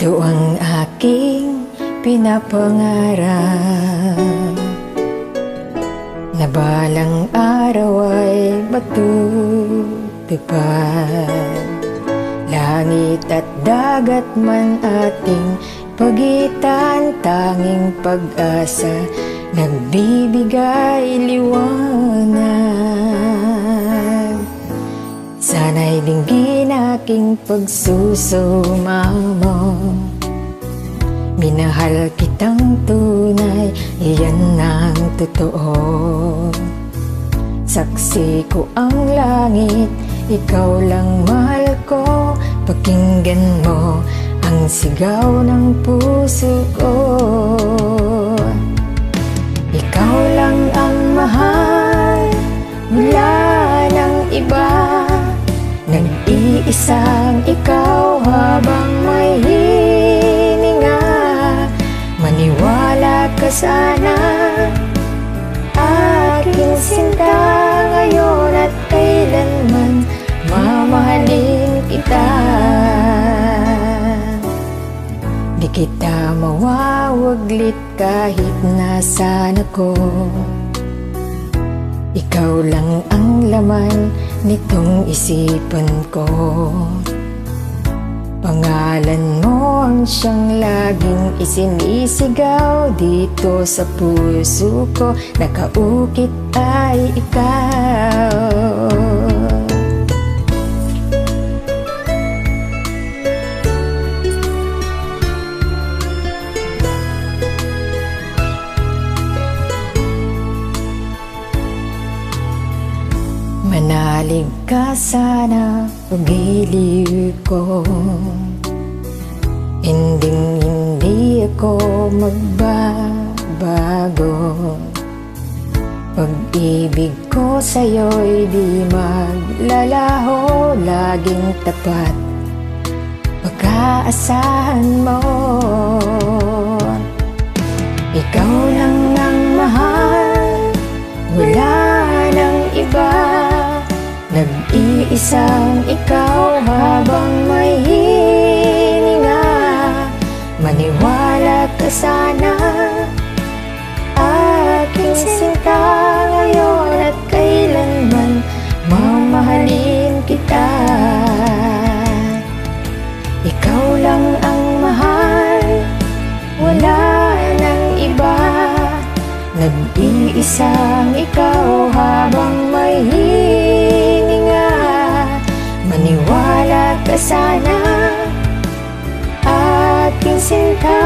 Ito ang aking pinapangarap, na balang araw ay matutupad. Langit at dagat man ating pagitan, tanging pag-asa nagbibigay liwanag. Sana'y dinggin aking pagsusumamo, minahal kitang tunay, iyan ang totoo. Saksi ko ang langit, ikaw lang mahal ko. Pakinggan mo ang sigaw ng puso ko. Ikaw lang ang mahal, wala nang iba. Nag-iisang ikaw habang may hininga. Maniwala ka sana, aking sinta, ngayon at kailanman mamahalin kita. Di kita mawawaglit kahit nasaan ako. Ikaw lang ang laman nitong isipan ko. Pangalan mo ang siyang laging isinisigaw dito sa puso ko. Nakaukit ay ikaw. Manalig ka sana pag-iliw ko. Hindi ako magbabago. Pag-ibig ko sa'yo'y di maglalaho. Laging tapat, pag-aasahan mo. Ikaw lang ang mahal, wala nang iba. Nag-iisang ikaw habang may hininga. Maniwala ka sana, aking sinta, ngayon at kailanman mamahalin kita. Ikaw lang ang mahal, wala nang iba. Nag-iisang ikaw habang may hininga. Maniwala ka sana, aking sinta,